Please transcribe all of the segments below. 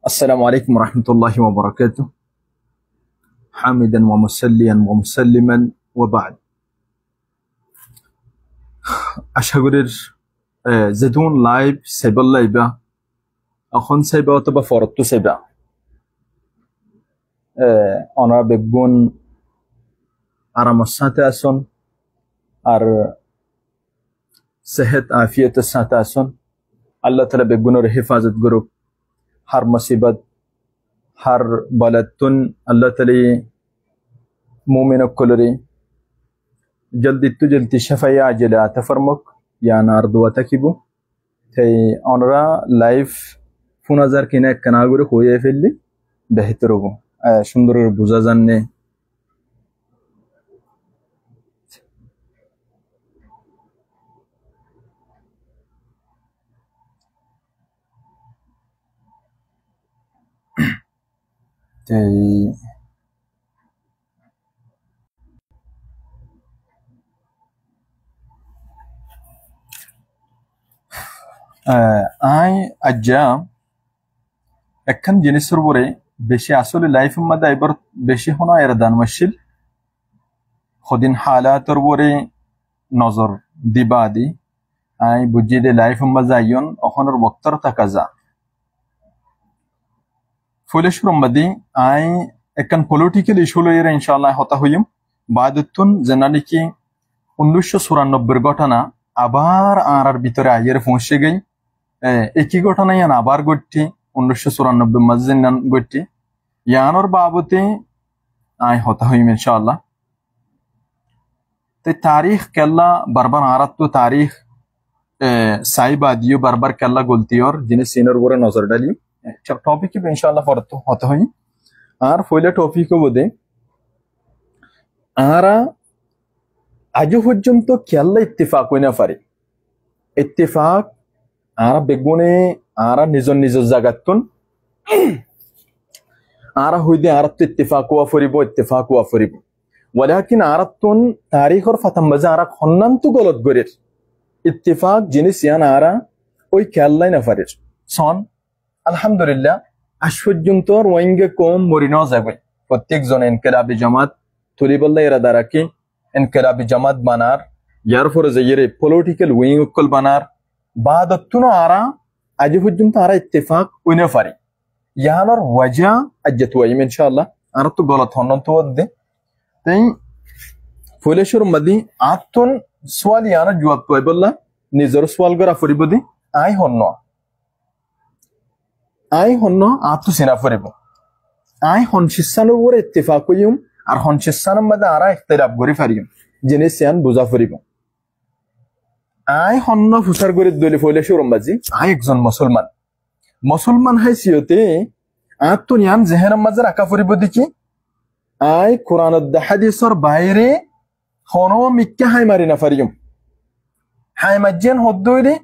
السلام عليكم ورحمة الله وبركاته. حامدا ومسليا ومسلما وبعد. أشهر زدون لايف سيبا لايبا أخون سيبا وتبا فورتو سيبا أنا بيكون أرامسات أسون أر صحت عافية السات أسون الله تعالى بيكون حفاظت جروب هر مصیبت هر بلدتون الله تعالی مومن کلری جلدی تو جلدی شفایا عجله تفرمک یا نار دوتا کیبو تی آنرا لایف فون ازار کینه کناگوری خویه فیلی بهتره بو شندر بوزا زنه I আজ্জা একখান জিনিসের উপরে বেশি আসলে লাইফের মধ্যে এবার বেশি হনা এর দান মাসিল খদিন হালাতের উপরে নজর দিবা দি আই বুঝি দে লাইফের মধ্যে আইন ওখানের বক্তর থাকা যা ফুলেশ্বর মধ্যে আই একখান পলিটিক্যাল ইস্যু লইয়ে ইনশাআল্লাহ হতা হইম বাদতুন জানালি কি 1994 ঘটনা আবার আর ভিতরে আইয়ের পৌঁছে গই একই ঘটনা ইয়ান আবার ঘটটি 1994 মসজিদ নান ঘটটি ইয়ানোর বাবতে আই হতা হইম ইনশাআল্লাহ তে তারিখ কেল্লা বারবার আরাত তো তারিখ সাইবা দিও বারবার কেল্লা গলতিওর জিনিস সিনর উপরে নজর ডালি টপিক কি ইনশাআল্লাহ পড়তো হতা হই আর ফইলা টপিক বদে আরা আজ পর্যন্ত কেল্লা ইত্তেফাক হইনা পারে ইত্তেফাক আরা বেগুনে আরা নিজ নিজ জায়গাতুন আরা হইদে আরাত ইত্তেফাক ওয়া ফরিব ওয়ালাকিন আরাতুন তারিখর ফাতাম বাজা আরা খন্নান্তু গলত গরের ইত্তেফাক জিনিস ইয়ান আরা ওই কেল্লাই না পারে সন আলহামদুলিল্লাহ আজ পর্যন্ত ওয়াইঙ্গে কম মরিনো যাবে প্রত্যেক জন ইনকিলাবি জামাত তুলিবল্লাহ এরা দ্বারা কি ইনকিলাবি জামাত বানার ইয়ার পরে যে পলিটিক্যাল উইং উকল বানার বাদতুনো আরা আজ পর্যন্ত আরা ইত্তেফাক উইনে পারে ইয়ানোর ওয়াজা আজ্জাত ওয়াইম ইনশাআল্লাহ আর তো গলত হন তো দে তাই ফুলেশ্বর মদি আতুন সোয়াল ইয়ানা জবাব কইবল্লাহ নিজর সোয়াল করা ফরিবদি আই হন্ন আতু সিনা ফরিব আই হনশিসানো ওরে ইত্তেফাক কইম আর হনশিসানোর মধ্যে আরা ইখতিলাফ করি ফারিম জিনিস ইয়ান বুঝা ফরিব আই হন্ন ফুসার করে দলি ফুলেশ্বর মদি আই একজন মুসলমান হাইসিয়তে আতুন ইয়ান জেহেনের মাঝে রাখা ফরিব দেখি আই কোরআন ও হাদিসের বাইরে হনো মিক্কা হাই মারি না ফারিম হাই মাজ্জেন হদ্দইলে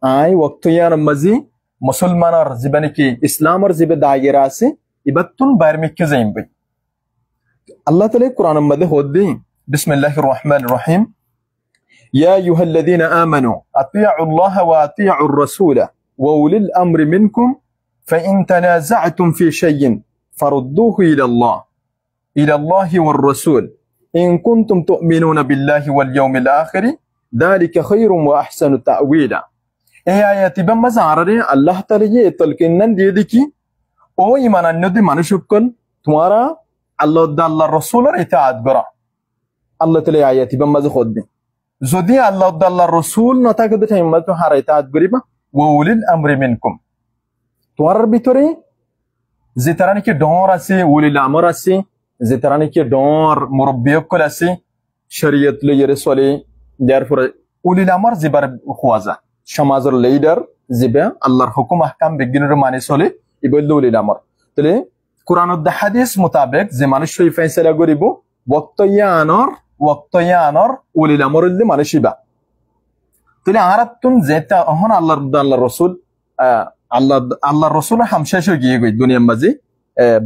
আই ওয়াক্ত ইয়ান মাঝি মুসলমানের জীবনে কি ইসলামের জীবে দায়রা আছে ইবাতুন বাইরে মিক্কা যাইম বই আল্লাহ তাআলা কোরআনের মধ্যে হদ্দি বিসমিল্লাহির রহমানির রহিম ইয়া আইয়ুহাল্লাযীনা আমানু আতিউল্লাহ ওয়া আতিউর রাসূল ওয়া উলিল আমরি মিনকুম ফাইন তানাযা'তুম ফি শাইইন ফারুদ্দুহু ইলাল্লাহি ওয়ার রাসূল ইন কুনতুম তু'মিনুনা বিল্লাহি ওয়াল ইয়াউমিল আখির যালিকা খায়রুন ওয়া আহসানু তা'ওয়িলা এই আয়াতি বাম্মা জারারে আল্লাহ তাআলা ये তলকিনন দিয়ে দেখি ও ঈমানান্যদি মানুষকল তোমারা আল্লাহর রাসূলের ইতাআত করা আল্লাহ তাআলা আয়াতি বাম্মা খোদ যদি আল্লাহর রাসূল না থাকে তো টাইম তো হার ইতাআত করিবা ওয়া উলিল আমরি মিনকুম তোমার ভিতরে যে তারা নাকি ডর আছে উলিল আমর আছে যে তারা নাকি ডর মুরব্বিয়কল আছে শরীয়ত লইরে চলে যারপরে উলিল আমর জিবার খোয়াজা সমাজের লিডার জিবা আল্লাহর হুকুম আহকাম বিজ্ঞানের মানে চলে ইবল উলিল আমর তাহলে কোরআন ও হাদিস মোতাবেক যে মানুষ এই ফয়সালা করিব ওয়াক্ত ইয়ানর উলিল আমর উল্লে মানুষিবা তাহলে আরাতুন যেটা হন আল্লাহর রাসূল আল্লাহর রাসূল হামশেষ গিয়ে গই দুনিয়ার মাঝে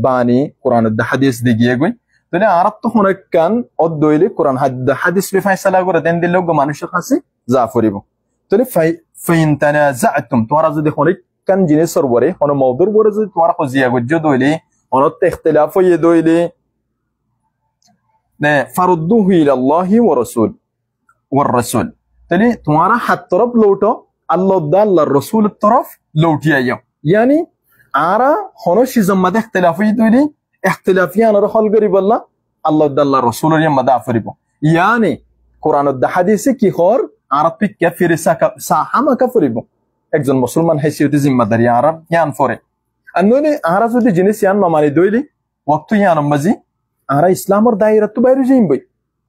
বাণী কোরআন ও হাদিস দি গিয়ে গই তাহলে আরাত হন কান অদ্দইলে কোরআন হাদিস বে ফয়সালা করে দেন দিলে মানুষের কাছে যা ফরিব তাহলে ফাইন তানাযা'তুম তোমরা যদি প্রত্যেকখান জিনিসের উপরে কোন মওদুর উপরে যদি তোমার খজিয়া গজ্জ দইলে অনত্য ইখতিলাফ হয়ে দইলে নে ফারুদ্দুহু ইলাল্লাহি ওয়া রাসূল তাহলে তোমার হাত তরফ লৌটো আল্লাহ আল্লাহর রাসূলের তরফ লৌটিয়া যাও यानी आरा होनो शिजम मदे इख्तिलाफी दोली इख्तिलाफी आनर हल करी बल्ला अल्लाह दल्ला रसूल या मदा फरिबो यानी कुरान द हदीस की खर आरा पिक के फिर साहामा का फरिबो একজন মুসলমান হাইসিয়তি জিম্মাদারি আরা জ্ঞান ফরে আননে আরা যদি জিনিস ইয়ান মামানি দইলি ওয়াক্ত ইয়ান মাজি আরা ইসলামের দায়রা তো বাইরে যাইবই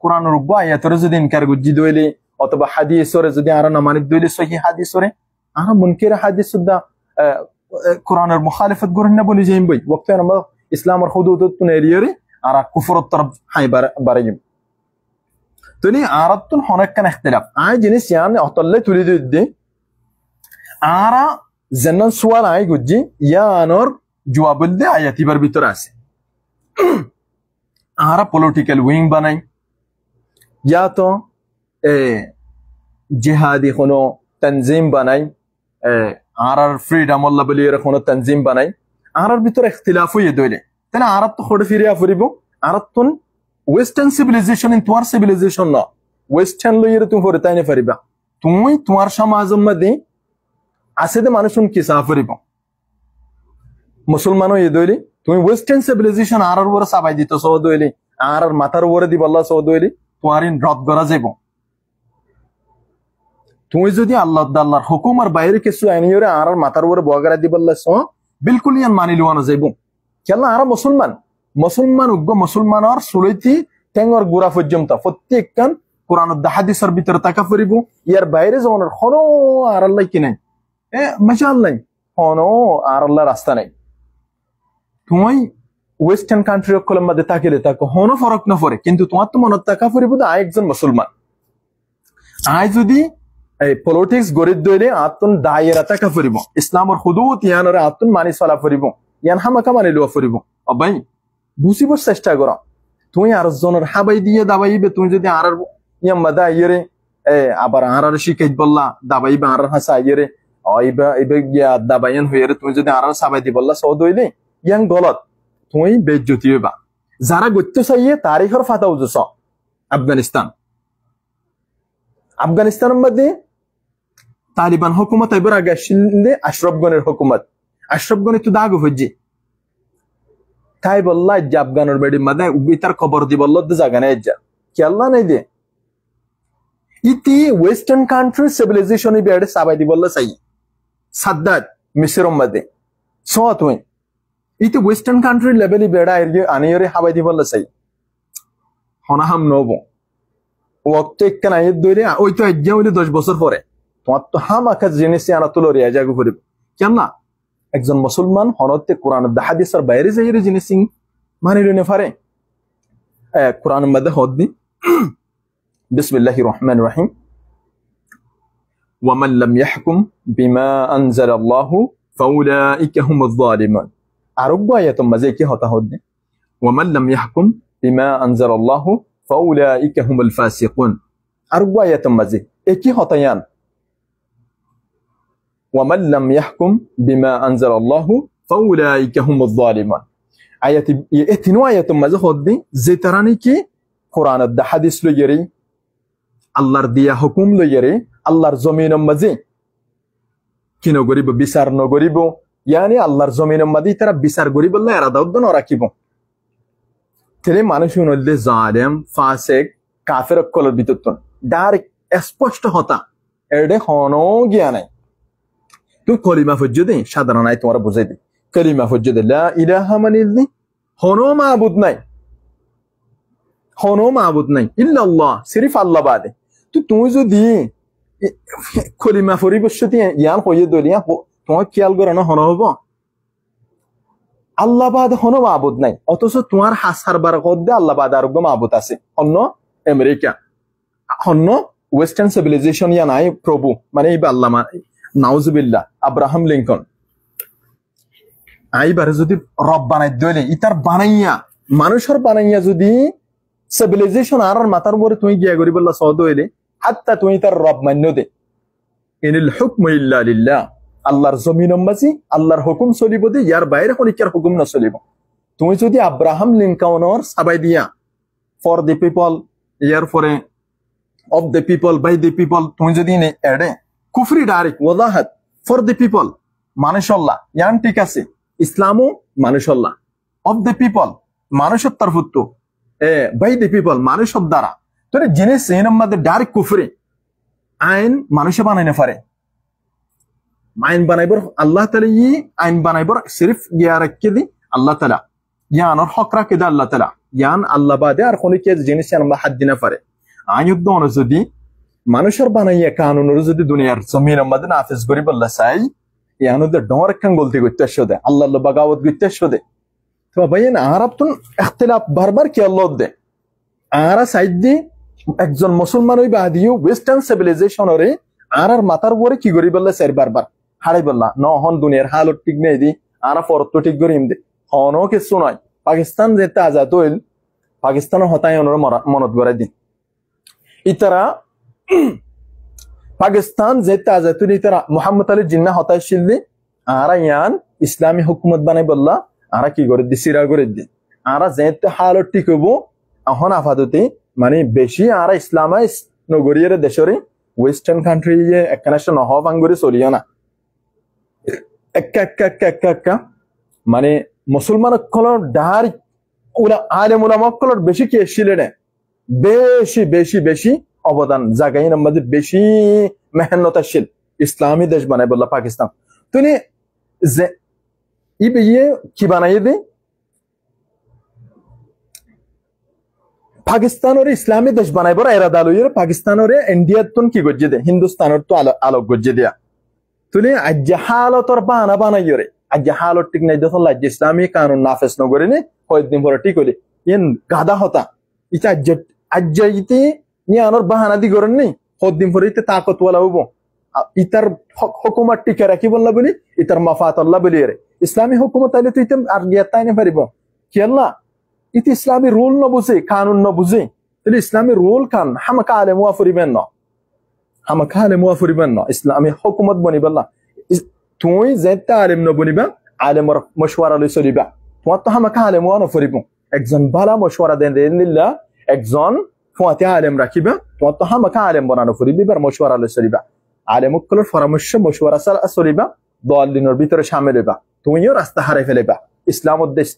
কোরআনের রব্বা আয়াতরে যদি ইনকার গুজি দইলি অথবা হাদিসরে যদি আরা না মানি দইলি সহিহ হাদিসরে আরা মুনকির হাদিস দা কোরআনের মুখালিফত করেন না বলে যাইম বই ওয়াক্তে আমরা ইসলামের হুদুদ তুন এরিয়ারে আর কুফরত তরফ হাই বারাইম তনি আরাতুন হনাক্কান ইখতিলাফ আই জিনিস ইয়ান অতল্লে তুলি দিদি আরা জান্নান সুয়াল আই গুজি ইয়ানর জবাবুল দে আয়াতিবার ভিতর আছে আরা পলিটিক্যাল উইং বানাই ইয়া তো জিহাদি কোনো তানজিম বানাই आरर फ्रीडम अल्लाह बली रखोन तंजीम बनाई आरर भीतर इख्तिलाफ हुई दोले तने आरत तो खोड़ फिरिया फरिबो आरत तुन वेस्टर्न सिविलाइजेशन इन तुआर सिविलाइजेशन ना वेस्टर्न लयर तुम फरताने फरिबा तुम तुआर समाज मध्ये आसे दे मानुषुन किसा फरिबो मुसलमानो ये दोले तुम वेस्टर्न सिविलाइजेशन आरर वर साबाय दितो सो दोले आरर मातार वर दी बल्ला सो दोले तुआरिन रद करा जाबो তুমি যদি আল্লাহ আল্লাহর হুকুমের বাইরে কিছু আইনিয়রে আর মাথার উপরে বগারা দিবল্লাস বিলকুল ইয়ান মানি লওয়ানো যাইব কেলা আর মুসলমান উগ্র মুসলমানর সুলইতি টেঙ্গর গুড়া পর্যন্ত প্রত্যেকখান কোরআনের হাদিসের ভিতরে তাকা ফরিব ইয়ার বাইরে যাওয়ার কোনো আর আল্লাহ কি নাই মাশাআল্লাহ কোনো আর আল্লাহ রাস্তা নাই তুমি ওয়েস্টার্ন কান্ট্রি কলম মধ্যে তাকিলে তাকে কোনো ফরক না পড়ে কিন্তু তোমার তো মনত তাকা ফরিব আই একজন মুসলমান আই যদি পলিটিক্স গরিব দইলে আতুন দায়রা তাকা ফরিব ইসলামের হুদুদ ইয়ানরে আতুন মানি চলা ফরিব ইয়ান হামাকা মানি লওয়া ফরিব অবাই বুঝিব চেষ্টা করা তুই আর জনের হাবাই দিয়ে দাবাইবে তুই যদি আর ইয়াম মাদা ইরে আবার আর শিকাইত বললা দাবাইবে আর হাসা ইরে আইবা গিয়া দাবাইন হইরে তুই যদি আর সাবাই দি বললা সও দইলে ইয়ান গলত তুই বেজ্জতি হইবা যারা গত্য চাইয়ে তারিখের ফাতাও জস আফগানিস্তানের মধ্যে तालिबान हुकूमत एबर आगे शिंदे अशरफ गनेर हुकूमत अशरफ गने तो दाग हज्जी ताई बल्ला अफगानर बेडी मदे उबितार खबर दी बल्ला द जागा ने जा केल्ला नहीं दे इति वेस्टर्न कंट्री सिविलाइजेशन इ बेडे साबाई दी बल्ला सही सद्दात मिस्र मदे सो तुई इति वेस्टर्न कंट्री लेवल इ बेडा एरिया आनियरे हाबाई दी बल्ला सही होना हम नोबो वक्त एकन आयत दोरे ओई तो अज्जा हইলে 10 বছর পরে তোমার তো হামাকা জিনিস আনা তুলো রিয়া জাগু ফরিব কেননা একজন মুসলমান হনতে কোরআন দ হাদিসের বাইরে যাইরে জিনিস মানি লনে পারে কোরআন মধ্যে হদ্দি বিসমিল্লাহির রহমানির রহিম ওয়া মান লাম ইয়াহকুম বিমা আনজালাল্লাহু ফাউলাইকা হুমুয যালিমুন আরব আয়াত মধ্যে কি হতা হদ্দি ওয়া মান লাম ইয়াহকুম বিমা আনজালাল্লাহু ফাউলাইকা হুমুল ফাসিকুন আরব আয়াত মধ্যে কি হতায়ান ومن لم يحكم بما أنزل الله فأولئك هم الظالمون آيات اتنو آيات ماذا خدي زيتراني كي قرآن الد حديث لو يري الله رديا حكم لو يري الله زمين مزي كينو غريب بيسار نو غريبو يعني الله زمين مدي ترى بيسار غريب الله إرادة ودن وراكيبو تلي মানুষজন হইলে জালেম ফাসিক কাফের কলর বিততন ডাইরেক্ট স্পষ্ট হতা এডে হনো জ্ঞান নাই তো কলিমা ফজ্জদে সাধারণ আয়াত তোমরা বুঝাই দি কলিমা ফজ্জদে লা ইলাহা মানিল্লি হনো মাবুদ নাই ইল্লা আল্লাহ সিরিফ আল্লাহ বাদে তো তুমি যদি কলিমা ফরিবশতি ইয়ান কইয়ে দলিয়া তোমার খেয়াল করো না হনো হবো আল্লাহ বাদে হনো মাবুদ নাই অথচ তোমার হাসার বারকত দে আল্লাহ বাদে আরোগ্য মাবুদ আছে অন্য আমেরিকা অন্য ওয়েস্টার্ন সিভিলাইজেশন ইয়া নাই প্রভু মানে এই আল্লাহ নাউজুবিল্লাহ আব্রাহাম লিঙ্কন আইবার যদি রব বানাই দইলে ইতার বানাইয়া মানুষের বানাইয়া যদি সিভিলাইজেশন আর মাথার উপরে তুই গিয়া করি বললা সদ হইলে হাত্তা তুই তার রব মান্য দে ইনিল হুকমু ইল্লা লিল্লাহ আল্লাহর জমিনম মাঝি আল্লাহর হুকুম চলিব দে ইয়ার বাইরে হনিকার হুকুম নচলিব তুমি যদি আব্রাহাম লিঙ্কনের সাবাই দিয়া ফর দি পিপল ইয়ার ফরে of the people by the people তুমি যদি এডে কুফরি ডাইরেক্ট ওয়াজাহাত ফর দ্য পিপল মানুষল্লাহ ইয়ান ঠিক আছে ইসলামও মানুষল্লাহ অফ দ্য পিপল মানুষের তরফুত বাই দ্য পিপল মানুষের দ্বারা তোর জিনিস এর মধ্যে ডাইরেক্ট কুফরি আইন মানুষে বানাইতে পারে আইন বানাইবর আল্লাহ তাআলা ই আইন বানাইবর সির্ফ ইয়া রাখকে দি আল্লাহ তাআলা ইয়ানোর হক রাখে দে আল্লাহ তাআলা ইয়ান আল্লাহ বাদে আর কোন কি জিনিস আমরা হাত দিনা পারে আইয়ুদ দন যদি মানুষের বানাইয়া কানুনের যদি দুনিয়ার জমিনের মধ্যে নাফিজ করি বললা চাই ইয়ানোদের ডর কান গলতি করতে শোদে আল্লাহ বাগাওয়াত করতে শোদে তো ভাইন আরবতুন ইখতিলাফ বারবার কি আল্লাহ দে আরা সাইড দি একজন মুসলমান হই বাদিও ওয়েস্টার্ন সিভিলাইজেশনরে আর মাথার উপরে কি করি বললা চাই বারবার হারাই বললা ন হন দুনিয়ার হালত ঠিক নেই দি আরা ফরত ঠিক করিম দে হনো কিছু নয় পাকিস্তান যেতে আজাদ হইল পাকিস্তানের হতাই মনত গড়াই দিন ইতারা পাকিস্তান যেতে আজাদ হইল ইতারা মোহাম্মদ আলী জিন্না হতাই শিল দি আরা ইয়ান ইসলামী হুকুমত বানাই বললা আরা কি করে দি সিরা করে দি আরা যেতে হালত ঠিক হইব এখন আপাততে মানে বেশি আরা ইসলামাইজ নগরীর দেশরে ওয়েস্টার্ন কান্ট্রি একখানা নহব আঙ্গুরি চলিও না একা মানে মুসলমান সকলের ডাইরেক্ট আলেম উলামা সকলের বেশি কি এসেছিলেন বেশি বেশি বেশি অবদান জায়গায় আমাদের বেশি মেহনতশীল ইসলামী দেশ বানাই বললা পাকিস্তান তুমি যে ইয়ে কি বানাই দে পাকিস্তানের ইসলামী দেশ বানাইবার এরাদা লইয়ে পাকিস্তানের ইন্ডিয়ার তুন কি গজ্জে দে হিন্দুস্তানের তো আলোক গজ্জে দিয়া তুলি আজ হালতর বানা বানাইও রে আজ হালত ঠিক নাই দেখল আজ ইসলামী কানুন নাফেজ নগরে নে কয়েকদিন পরে ঠিক হলে ইন গাদা হতা ইটা আজ ইতে নিয়ানোর বাহানা দি করেন নেই কয়েকদিন পরে ইতে তাকতওয়ালা হবো ইতার হুকুমত টিকে রাখি বললা বলি ইতার মাফাত আল্লাহ বলি রে ইসলামী হুকুমত আইলে তুই আর গিয়াত তাই না পারিব কি আল্লাহ ইতি ইসলামী রুল ন বুঝে কানুন ন বুঝে তাহলে ইসলামী রুল কান হামাকা আলে মুয়াফরিবেন না হামাকা আলে মুয়াফরিবেন না ইসলামী হুকুমত বনিবল্লা তুই যেতে আলেম ন বনিবা আলেমর মশওয়ারা লই চলিবা তোমার তো হামাকা আলেম ওয়া নফরিব একজন ভালো মশওয়ারা দেন দিল্লাহ একজন ফুয়াতে আলেম রাখিবা তোমার তো হামাকা আলেম বানানো ফরিবি বার মশওয়ারা লই চলিবা আলেম সকলের পরামর্শ মশওয়ারা চলিবা দলিনের ভিতরে শামিল হইবা তুমিও রাস্তা হারাই ফেলেবা ইসলামত দেশ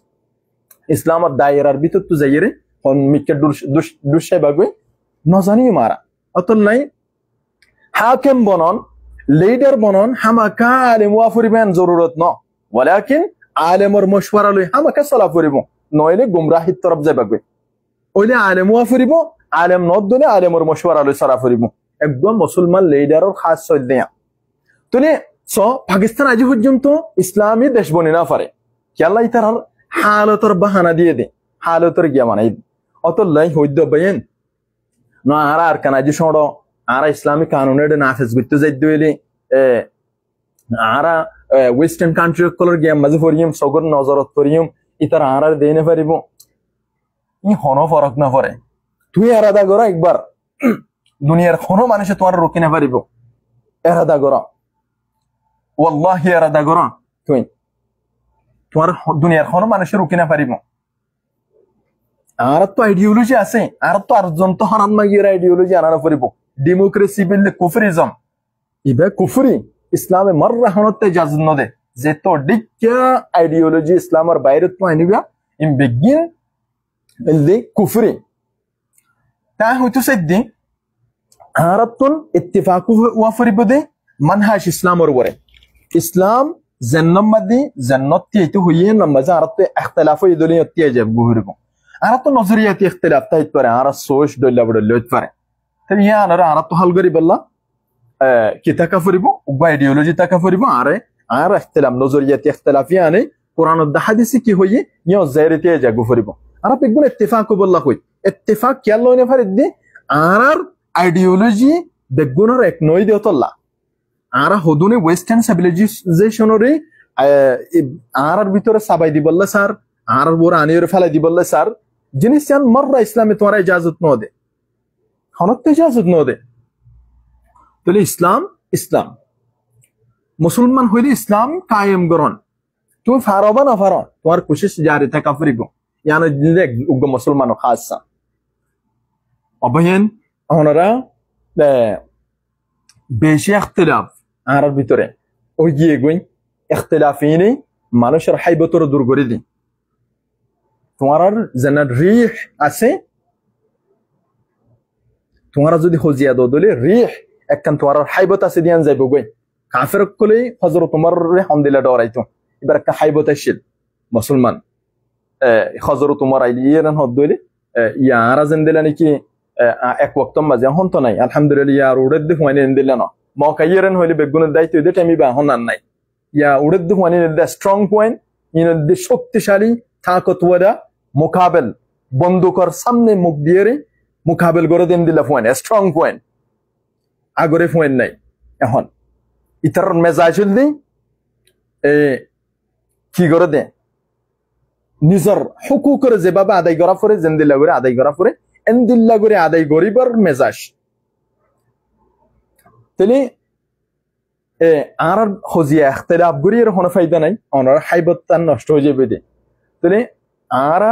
ইসলামত দায়রার ভিতর তো যাইরে হন মিকে দুশাই বাগুই নজানি মারা অতল নাই হাকিম বনন লিডার বনন হামাকা আলেম ওয়া ফরিবেন জরুরত ন ওয়ালাকিন আলেমর মশওয়ারা লই হামাকা চলা ফরিব নইলে গুমরাহিত তরফ যাইবাগবে ওইলে আলেম ওয়া ফরিব আলেম নদ দলে আলেমর মশওয়ারা লই চলা ফরিব একদম মুসলমান লিডারর খাস চল দেয়া তুনি স পাকিস্তান আজ পর্যন্ত ইসলামী দেশ বনি না পারে কি আল্লাহ ইতার হালতর বাহানা দিয়ে দে হালতর গিয়া মানাই অতলাই হইদ বাইন না আর কানাজি সড় আর ইসলামী কানুনের নাফেজ করতে যাইতে হইলে আরা ওয়েস্টার্ন কান্ট্রি কলর গিয়া মাঝে ফরিম সগর নজরত করিম ইতার আর দেই না পারিব ই হন ফরক না পড়ে তুই এরাদা করা একবার দুনিয়ার কোনো মানুষে তোমার রুকি না পারিব এরাদা করা ওয়াল্লাহি এরাদা করা তুই তোমার দুনিয়ার কোনো মানুষের রুকি না পারিব আর তো আইডিওলজি আছে আর তো আরজন তো হারান মাগির আইডিওলজি আনার পরিব ডেমোক্রেসি বিল কুফরিজম ইবে কুফরি ইসলামে মাররা হনতে ইজাজত নদে যে তো ডিক্কা আইডিওলজি ইসলামের বাইরে তো আনিবা ইন বিগিন দি কুফরি তা হইতো সেদি আরাতুন ইত্তিফাকু ওয়া ফরিবদে মানহাজ ইসলামের উপরে ইসলাম জন্নমাদি জন্নতি এতো হইয়ে নামাজে আরাতে ইখতিলাফ ইদলি অতি যাব গুহরিব আরাতো নজরিয়াতি ইখতিলাফ তাইত পারে আরা সোচ দল্লা বড় লইত পারে তাই ইয়া আরাতো হাল করি বল্লা কি তাকা ফরিব উবা আইডিওলজি তাকা ফরিব আরে আর ইখতিলাফ নজরিয়াতি ইখতিলাফ ইয়ানি কুরআন ও হাদিসে কি হইয়ে ইয়া জাইরিতে যাব ফরিব আরা বেগুন ইত্তিফাক বল্লা কই ইত্তিফাক কি আল্লাহ নে ফারিদি আর আইডিওলজি বেগুনর এক নই দেতল্লা আরা হদুনে ওয়েস্টার্ন সিভিলাইজেশনরে আর ভিতরে সাবাই দি বললে স্যার আর বড় আনিয়র ফেলাই দি বললে স্যার জিনিস চান মররা ইসলামে তোমার ইজাজত ন দে হনতে ইজাজত ন দে তাহলে ইসলাম ইসলাম মুসলমান হইলে ইসলাম কায়েম করন তুমি ফারবা না ফার তোমার কোশিশ জারি থাকা ফুরিব ইয়ানো দিলে উগ্র মুসলমান খাসা অবহেন ওনারা বেশি ইখতিলাফ আর ভিতরে ওই গিয়ে গই ইখতিলাফিনি মানুষের হাইবতর দূর করে দিন তোমার যেন রিহ আছে তোমার যদি হজিয়া দলে রিহ একখান তোমার হাইবত আছে দিয়ান যাইব গই কাফের কলে হযরত উমর হামদিলা ডরাইতো এবার একটা হাইবত আসিল মুসলমান হযরত উমর আইলি ইয়ান হদ দলে ইয়ারা যেন দিলা নাকি এক ওয়াক্ত মাঝে হন তো নাই আলহামদুলিল্লাহ ইয়ার উড়েদ দে হুয়ানি দিলা না মকাইয়েরন হইলে বেগুনের দায়িত্ব দে টাইমি বা হন নাই ইয়া উড়েদ দে হুয়ানি দে স্ট্রং পয়েন্ট ইন দে শক্তিশালী তাকতওয়ারা মুকাবেল বন্দুকর সামনে মুখ দিয়ে মুকাবেল করে দেন দিলা পয়েন্ট স্ট্রং পয়েন্ট আগরে পয়েন্ট নাই এখন ইতার মেজাজ হইল কি করে দে নিজের হুকুকের যেভাবে আদায় করা পরে জেন্দিল্লা করে আদায় করা পরে এন্দিল্লা করে আদায় করিবার মেজাজ তাহলে আর হজিয়া ইখতিলাফ করিয়ে কোনো ফায়দা নাই ওনার হাইবত নষ্ট হয়ে যাবে দে তাহলে আর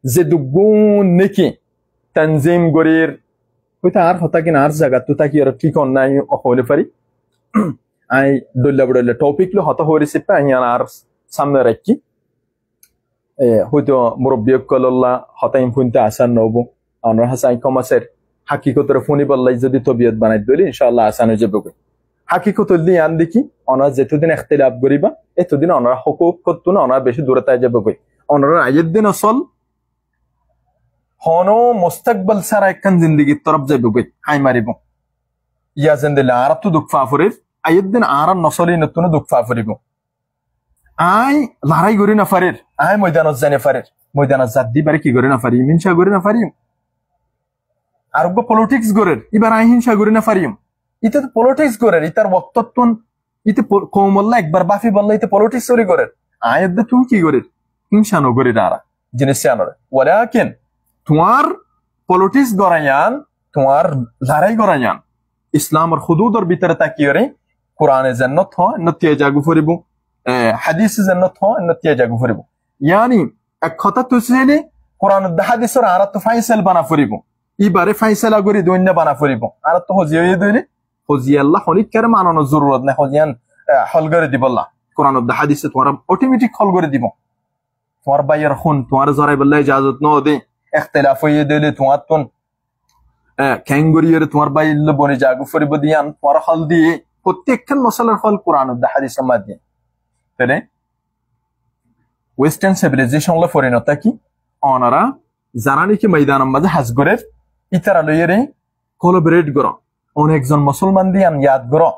যে দুগুণ নাকি তানজিম গরির হয়তো আর হতা কিনা আর জায়গা তো তাকি আর ঠিক নাই হলে পারি আই দল্লা বড়লে টপিক লো হতা হরিছে পাইয়ান আর সামনে রাখি হয়তো মুরব্বী কল্লাহ হতাইম ফুনতে আসান নব আমরা হাসাই কমাসের হাকিকতের ফোনি বললাই যদি তবিয়ত বানাই দিলি ইনশাআল্লাহ আসান হয়ে যাবে হাকিকত দিয়ে আন দেখি ওনার যেতদিন ইখতিলাফ করিবা এতদিন ওনার হুকুক করতো না ওনার বেশি দূরে তাই যাবে ওনার আয়ের দিন আসল হনো মুস্তাকবাল সারা একখান জিন্দগির তরফ যাবে হাই মারিব ইয়া জেন্দিল্লা আর তো দুঃখ ফাফরির আয়ের দিন আর নসলি নতুন দুঃখ ফাফরিব আই লড়াই করি না ফারির আই ময়দানত জানে ফারির ময়দানত জাত দি পারে কি করে না ফারি হিংসা করে না ফারিম আর পলিটিক্স গরের এবার আই হিংসা করে না ফারিম ইতে তো পলিটিক্স গরের ইতার বক্তব্য ইতে কৌমল্লা একবার বাফি বললা ইতে পলিটিক্স চুরি করের আয়ের দে তুমি কি করির হিংসা নগরির আরা জিনিস আনরে ওয়ালাকিন তোমার পলিটিক্স গরায়ান তোমার লড়াই গরায়ান ইসলামের হুদুদর ভিতরে তাকিয়ে কোরআনে জান্নাত হয় নতিয়া জাগু ফরিব হাদিস জান্নাত হয় নতিয়া জাগু ফরিব ইয়ানি এক কথা তো সেনে কোরআন দা হাদিসের আর তো ফাইসাল বানা ফরিব ইবারে ফাইসালা করি দৈন্য বানা ফরিব আর তো হজিয়ে দইলে হজিয়া আল্লাহ হলিকার মানানোর জরুরত নাই হজিয়ান হল করে দিব আল্লাহ কোরআন দা হাদিসে তোমার অটোমেটিক হল করে দিব তোমার বাইয়ের খুন তোমার জরাই বললে ইজাজত ন দে ইখতিলাফ হয়ে দিলে তোমার তুন ক্যাঙ্গুরিয়ের তোমার বাইল বনে জাগু ফরিব দিয়ান তোমার হল দিয়ে প্রত্যেকখান মশলার হল কোরআন দা হাদিসের মাধ্যমে তাহলে ওয়েস্টার্ন সিভিলাইজেশন লা পরিণতা কি ওনারা যারা নাকি ময়দানের মাঝে হাজগরের ইতারা লইয়ে কোলাবরেট করো অনেকজন মুসলমান দিয়ান ইয়াদ করো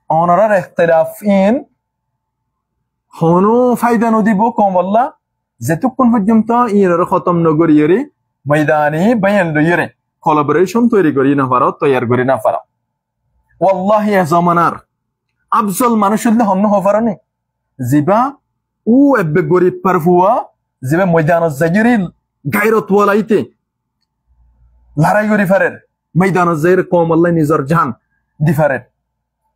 ওনারা ইখতিলাফ ইন হনো ফায়দা নদিব কমল্লা যেতক্ষণ পর্যন্ত ইনার খতম নগরিয়ে ময়দানে বয়ান লইয়ে কোলাবরেশন তৈরি করি না পারো তৈরি করি না পারো ওয়াল্লাহি জামানার আফজল মানুষের হন্য হফারনি জিবা ও এবে গরিব পারফুয়া জিবা ময়দানত জাগিরি গায়রত ওয়ালাইতে লড়াই করি ফারের ময়দানত জাগির কম আল্লাহ নিজর জান দি ফারের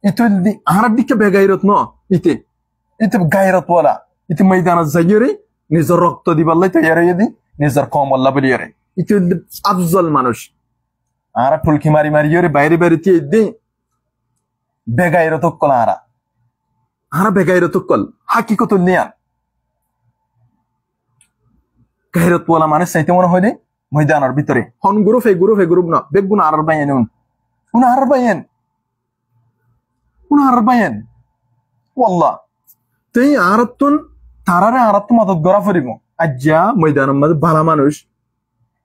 ইতো আর দিকে বেগাইরত ন ইতে ইতে গায়রত ওয়ালা ইতে ময়দানত জাগিরি নিজর রক্ত দিবাল্লাই তৈরি হয়ে দি নিজর কম আল্লাহ বলিয়ারে ইতো আফজল মানুষ আর ফুলকি মারি মারিয়ে বাইরে বাইরে দিয়ে দি বেগাইরত কল আরা বেগাইরত কল হাকিকত নিয়া গায়রত ওয়ালা মানে চাইতে মনে হয় ময়দানের ভিতরে হন গ্রুপ এই গ্রুপ না বেগুন আর বাইয়েন উন আর বাইয়েন ওয়াল্লাহ তুই আরতুন তারারে আরত মদত গড়া ফরিব আজ্জা ময়দানের মাঝে ভালো মানুষ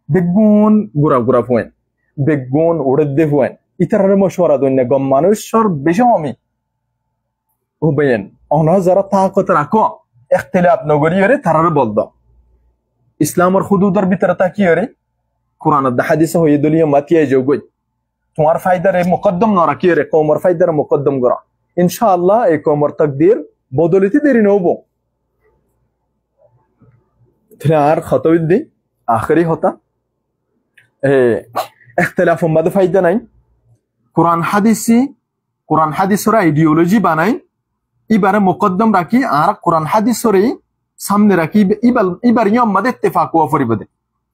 বেগুন গুড়া ফুয়েন বেগুন উড়ে দে ফুয়েন ইতারারে মশওয়ারা দইনা গম মানুষের বেশি আমি ও বাইয়েন অনা যারা তাকত রাখো ইখতিলাফ নগরিয়ে তারারে বল দাও ইসলামের হুদুদের ভিতরে তাকিয়ে কোরআন দা হাদিস হয়ে দলিয়ে মাতিয়ে যোগই তোমার ফায়দারে মুকদ্দম না রাখিয়ে কওমর ফায়দারে মুকদ্দম করা ইনশাআল্লাহ এই কওমর তাকদীর বদলিতে দেরি নব আর খতবিদ্দি আখরি হতা ইখতিলাফ মাদ ফায়দা নাই কোরআন হাদিসি কোরআন হাদিসের আইডিওলজি বানাই ইবারে মুকদ্দম রাখি আর কোরআন হাদিসের সামনে রাখি ইবার ইয়াম্মাদে ইত্তেফাক হওয়া ফরিব দে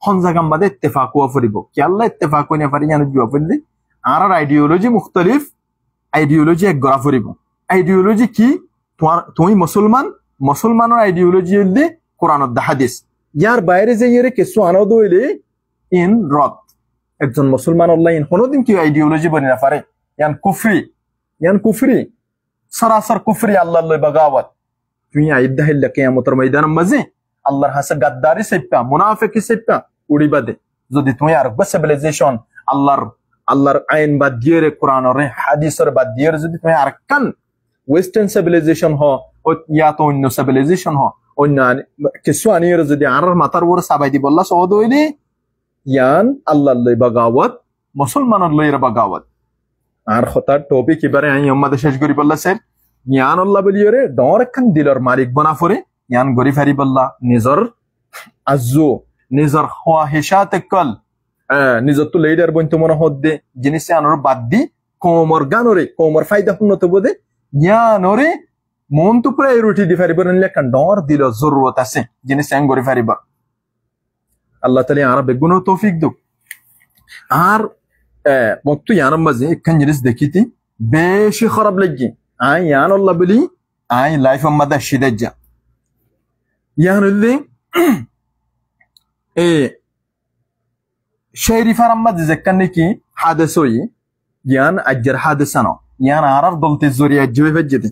হন জাগাম বাদে ইত্তেফাক হওয়া ফরিব কি আল্লাহ ইত্তেফাক হইনা পারি জানো জুয়া ফরিব দে আর আইডিওলজি মুখতালিফ আইডিওলজি এক গড়া ফরিব আইডিওলজি কি তুমি মুসলমানের আইডিওলজি হইলে কোরআন ও হাদিস ইয়ার বাইরে যে ইয়ারে কিছু আনন্দ হইলে ইন রদ একজন মুসলমান আল্লাহ ইন কোনদিন কি আইডিওলজি বনি না পারে ইয়ান কুফরি সরাসর কুফরি আল্লাহ লই বাগাওয়াত তুই আইদাহিল কিয়ামতের ময়দানের মাঝে আল্লাহর হাসে গাদ্দারি সেপা মুনাফিকি সেপা উড়িবা দে যদি তুই আর সিভিলাইজেশন আল্লাহর আইন বাদ দিয়ে কোরআনের হাদিসের বাদ দিয়ে যদি তুই আর কান ওয়েস্টার্ন সিভিলাইজেশন হ ইয়া তো অন্য সিভিলাইজেশন হ অন্য কিছু আনিয়ে যদি আর মাথার উপর সাবাই দি বললা সহদ হইলি ইয়ান আল্লাহ লই বাগাওয়াত মুসলমানের লইয়ের বাগাওয়াত আর হতার টপিক এবারে আমি আমাদের শেষ করি বললা স্যার ইয়ান আল্লাহ বলিয়রে ডর একখান দিলর মালিক বনা ফরে ইয়ান গরি ফারি বললা নিজর আজু নিজর খোয়াহিশাত কল নিজর তো লিডার বইন তো মনে হদ্দে জিনিস আনর বাদ দি কোমর ফায়দা উন্নত বোধে ইয়ানরে মন তো প্রায় রুটি দি ফারিব একখান ডর দিল জরুরত আছে জিনিস আং গরি ফারিবা আল্লাহ তাআলা আর বেগুন তৌফিক দু আর মত ইয়ান মাঝে একখান জিনিস দেখিতি বেশি খারাপ লাগি আই ইয়ান আল্লাহ বলি আই লাইফ আমাদের শিদাজ্জা ইয়ান হইলে শরীফার আমাদের যেখান নাকি হাদিস হই ইয়ান আজ্জার হাদিসানো ইয়ান আর বলতে জরিয়া জবে ফেজদে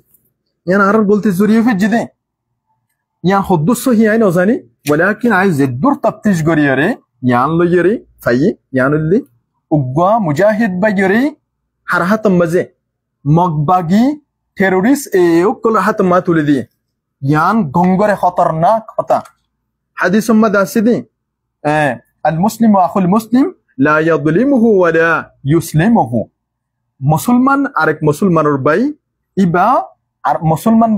ইয়ান আর বলতে জরিয়া ফেজদে ইয়ান হুদ্দুস সহি আই নজানি ولكن عايز الدور تفتيش غريري يان ليري في يان اللي উগ্গা মুজাহিদ বাইরে হারহাত মাঝে মগবাগি টেরোরিস্ট এও হাত মা তুলে দিয়ে ইয়ান গঙ্গরে খতরনাক হতা হাদিস সম্মদ আসিদি আল মুসলিম আখুল মুসলিম লা ইয়াযলিমুহু ওয়া লা ইউসলিমুহু মুসলমান আরেক মুসলমানের ভাই ইবা আর মুসলমান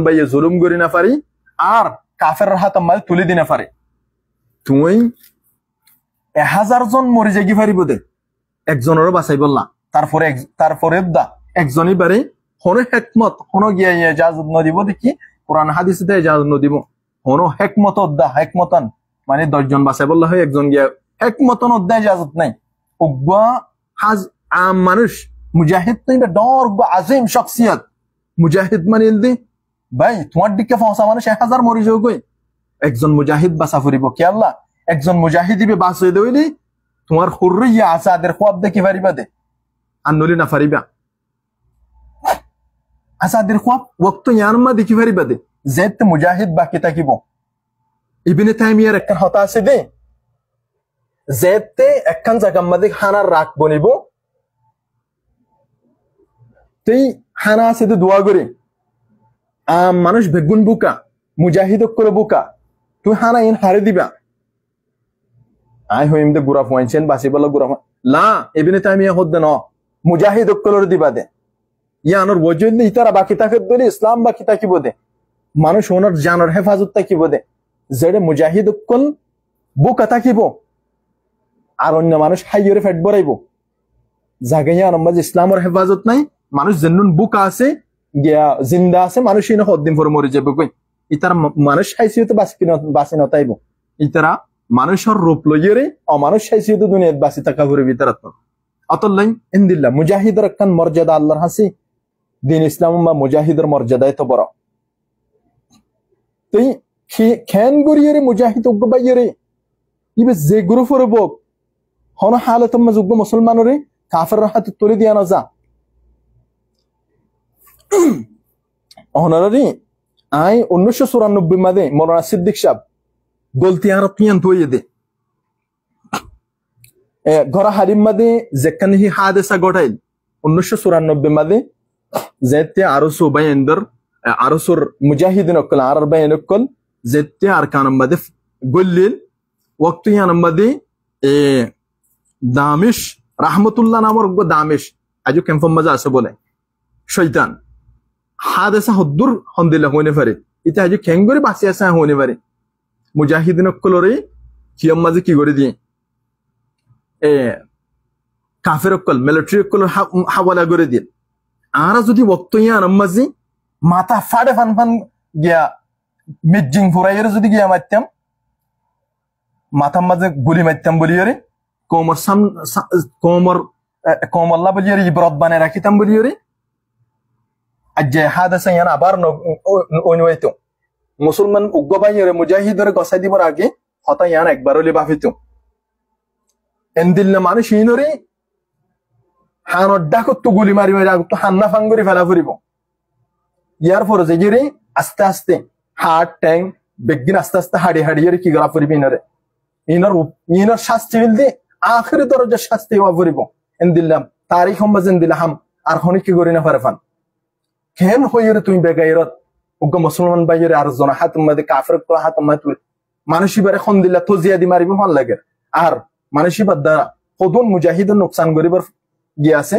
ভাইয়ে জুলুম করি না পারি আর কাফেরের হাত মাল তুলে দিনা পারে তুই 1000 জন মরে যাগি পারিব দে একজনেরও বাঁচাই বললা তারপরে একজনই বারে হন হেকমত হন গিয়া ইজাজত নদিব দেখি কোরআন হাদিস দে ইজাজত নদিব হন হেকমত অদ্দা হেকমতন মানে 10 জন বাঁচাই বললা হয় একজন গিয়া হেকমতন অদ্দা ইজাজত নাই উগ্গা হাজ আম মানুষ মুজাহিদ নাই বা ডর আজিম শখসিয়ত মুজাহিদ মানে দি ভাই তোমার দিকে ফসা মানুষ 1000 মরে যাও কই একজন মুজাহিদ বাঁচা ফুরিব কি আল্লাহ একজন মুজাহিদ ইবে বাঁচিয়ে দইলি তোমার হুররিয়া আসাদের খোয়াব দেখি পারিবা দে আর নলি না পারিবা আসাদের খোয়াব ওয়াক্ত ইয়ানমা দেখি পারিবা দে যেতে মুজাহিদ বাকি থাকিব ইবনে তাইমিয়ার একখান হতা আছে দে যেতে একখান জায়গার মধ্যে হানার রাখ বনিব তুই হানা আছে দোয়া করে মানুষ বেগুন বুকা মুজাহিদ করে বুকা তুই হানা ইন হারে দিবা আই হইম দে গুরা পয়েন্টছেন বাসি বলা গুরা লা ইবনে তাইমিয়া হদ্দে ন মুজাহিদ কলর দিবা দে ইয়ানোর ওজুদ নি ইতারা বাকি তাকে দলি ইসলাম বাকি তাকিব দে মানুষ ওনার জানার হেফাজত তাকিব দে যেড়ে মুজাহিদ কল বুকা তাকিব আর অন্য মানুষ হাইয়রে ফেট বরাইব জাগাইয়া নমাজ ইসলামের হেফাজত নাই মানুষ জেনুন বুকা আছে গিয়া জিন্দা আছে মানুষ ইন হদ্দিন পর মরে যাবে কই ইতারা মানুষ হাইসিয়তে বাসি নতাইব ইতারা মানুষের রূপ লইরে অমানুষ হাইসিয়ত দুনিয়াত বাসি থাকা ঘুরে ভিতরাত অতল্লাই ইনদিল্লাহ মুজাহিদের একখান মর্যাদা আল্লাহর হাসি দিন ইসলাম বা মুজাহিদের মর্যাদায় তো বড় তুই খেন গরিয়ে মুজাহিদ উগ্র বাইরে ইবে যে গ্রুপের বক হন হালত যোগ্য মুসলমানরে কাফের হাতে তুলে দিয়া না যা অহনারি আই 1994 মাদে মৌলানা সিদ্দিক সাহেব গলতি আর পিয়ান তুই দে ঘরা হারিম মাদে যেখানে হি হাদেসা ঘটাইল 1994 মাদে যেতে আরসু বাইন্দর আরসুর মুজাহিদিন অকল আর বাইন অকল যেতে আর কান মাদে গল্লিল ওয়াক্ত ইয়ান মাদে দামিশ রাহমাতুল্লাহ নামর দামিশ আজও ক্যাম্পম মাঝে আছে বলে শয়তান হাদেসা হদ্দুর হন্দিলা হইনে পারে এটা আজও খেঙ্গরে বাঁচি আসা হইনে পারে মুজাহিদিন অকলরে কিয়ম মাঝে কি করে দিয়ে কাফের অকল মিলিটারি অকল হাওয়ালা করে দিয়ে আরা যদি বক্তইয়া নামাজি মাথা ফাড়ে ফান ফান গিয়া মিজিং ফুরাইয়ের যদি গিয়া মারতাম মাথার মাঝে গুলি মারতাম বলিয়রে কোমরলা বলিয়রে ইবরত বানায় রাখিতাম বলিয়রে আজ যে হাদাসা ইয়ান আবার অনওয়াইতো মুসলমান উগ্রবাহিনীর মুজাহিদরে গসাই দিবার আগে হতা ইয়ান একবার হলে বাফিত এন্দিল্লা মানুষ ইনরে হানর ডাকত তো গুলি মারি মারি আগত হান্না ফাঙ্গরি ফেলা ফুরিব ইয়ার পরে যে আস্তে আস্তে হার্ট ট্যাং বেগিন আস্তে আস্তে হাড়ি হাড়িয়ে কি গলা ফুরিব ইনর শাস্তি মিলতে আখরি দরজা শাস্তি হওয়া ফুরিব এন্দিল্লাম তারিখ হম্বা জেন্দিল্লাহাম আর হনি কি করি না পারে ফান কেন হইরে তুমি বেগাইরত উগ্র মুসলমান বাইরে আর জন হাত মাদে কাফের তো হাত মাতুর মানুষই বারে খন দিলা তো জিয়াদি মারিব হন লাগে আর মানুষই বাদ দ্বারা কদন মুজাহিদের নোকসান করিবার গিয়ে আছে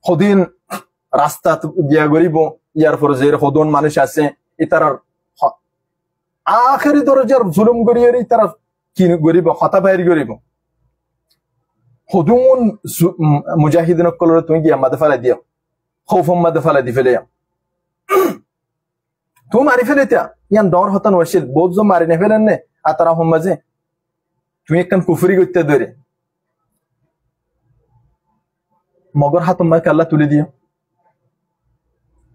কদিন রাস্তা গিয়া করিব ইয়ার পরে যে কদন মানুষ আছে ইতারার আখেরি দরজার জুলুম করিয়ে তারা কি করিব হতা বাইর করিব কদন মুজাহিদিন কলরে তুমি গিয়া মাদে ফেলাই দিও খৌফম মাদে ফেলাই দি ফেলে তুমি মারি ফেলেতা ইয়ান ডর হতান ওয়াসিল বহুত জন মারি নেফেলেন নে আতারা হম মাঝে তুমি একখান কুফরি করতে ধরে মগর হাত মাকে আল্লাহ তুলে দিও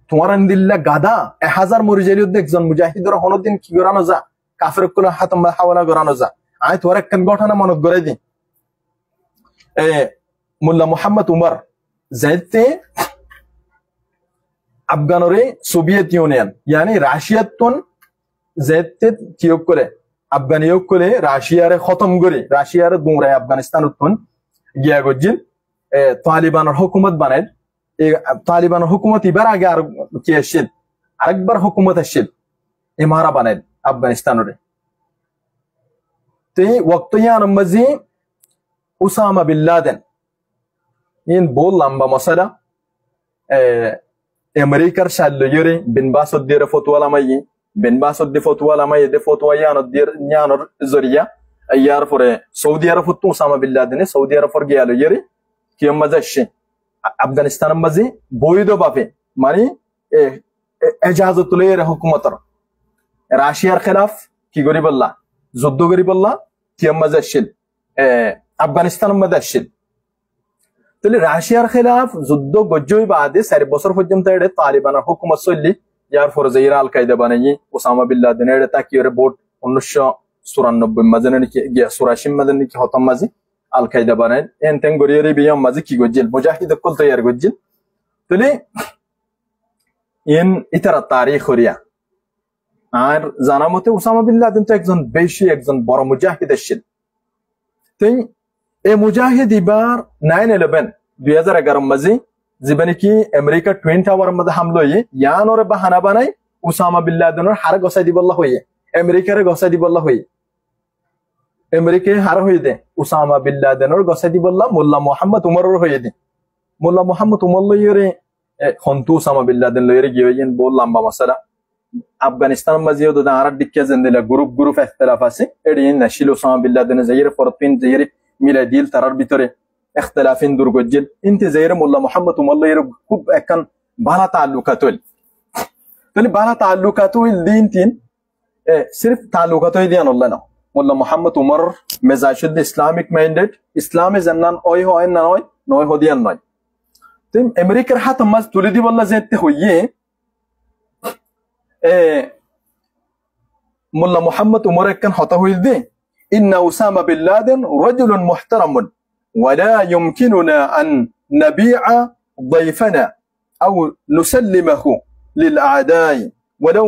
তোমার আন্দিল্লা গাদা 1000 মরিজালির একজন মুজাহিদর হনদিন কি করানো যা কাফের কোন হাত মা হাওলা করানো যা আয় তোমার একখান ঘটনা মনত করে দি মোল্লা মোহাম্মদ উমর যাইতে আফগানরে সোভিয়েত ইউনিয়ন ইয়ানি রাশিয়াতন যাইতে কিয়োগ করে আফগানিয়োগ করে রাশিয়ারে খতম করে রাশিয়ারে দৌড়ায় আফগানিস্তানতন গিয়া গজিল তালিবানের হুকুমত বানাই তালিবানের হুকুমত এবার আগে আর কি আসছিল আরেকবার হুকুমত আসছিল ইমারা বানাই আফগানিস্তানরে তে ওয়াক্তয়ান মাঝে উসামা বিন লাদেন ইন বল লম্বা মশলা আমেরিকার সাল্লয়রে বিন বাসদ্দির ফতোয়া লামাই বিন বাসদ্দি ফতোয়া লামাই দে ফতোয়া ইয়ানদ্দির ইয়ানর জরিয়া ইয়ার পরে সৌদি আরব তো Osama bin Laden Saudi Arab ফর গিয়ালো ইরে কি মাঝে আসে আফগানিস্তানের মাঝে বৈধ ভাবে মানে এজাজতুলের হুকুমতর রাশিয়ার খেলাফ কি করি বললা যুদ্ধ করি বললা কি মাঝে আসছিল আফগানিস্তানের মাঝে আসছিল তাহলে রাশিয়ার খেলাফ যুদ্ধ গজ্জই বাদে 4 বছর পর্যন্ত এটা তালিবানের হুকুমত চললি যার ফরজে ইরা আল কায়দা বানাই ওসামা বিন লাদেন এটা তাকিয়ে বোর্ড 1994 মাঝে নাকি 84 মাঝে নাকি হতম মাঝে আল কায়দা বানাই এনতেন গরিয়ের বিয়াম মাঝে কি গজ্জিল মুজাহিদ কল তৈয়ার গজ্জিল তাহলে ইতারা তারিখ হরিয়া আর জানা মতে ওসামা বিন লাদেন তো একজন বড় মুজাহিদ ছিল তাই এই মুজাহিদ এবার 9/11 2011 মাঝে জীবনে কি আমেরিকা টুইন টাওয়ার মধ্যে হামলা হয়ে ইয়ানোর বাহানা বানাই ওসামা বিন লাদেনের হার গসাই দিবল্লা হয়ে আমেরিকারে গসাই দিবল্লা হয়ে আমেরিকায় হার হয়ে দে ওসামা বিন লাদেনের গসাই দিবল্লা মোল্লা মোহাম্মদ উমরের হয়ে দে মোল্লা মোহাম্মদ উমর লইরে হন্তু ওসামা বিন লাদেন লইরে গিয়ে বল লম্বা মশলা আফগানিস্তান মাঝেও তো আর দিকে জেন্দিলা গ্রুপ ইখতিলাফ আছে এডি নাশিল ওসামা বিন লাদেন জাইরে ফরতিন জাইরে মিলাই দিল তারার ভিতরে ইখতিলাফিন দূর গজ্জিল ইনতে জাইরে মোল্লা মোহাম্মদ উমর লইরে খুব একখান ভালো তাল্লুকাত হইল তাহলে ভালো তাল্লুকাত হইল দিন তিন সির্ফ তাল্লুকাত হই দিয়ান আল্লাহ না মোল্লা মোহাম্মদ উমর মেজাজুল ইসলামিক মাইন্ডেড ইসলামে জান্নান ওই হয় না নয় হদিয়ান নয় তো আমেরিকার হাত মাঝ তুলে দি বললা যেতে হইয়ে মোল্লা মোহাম্মদ উমর একখান হতা হইল দে ইন্না উসামা বিন লাদেন রাজুলুন মুহতারামুন ওয়ালা ইউমকিনুনা আন নাবিআ ضيفنا أو نسلمه للأعداء ولو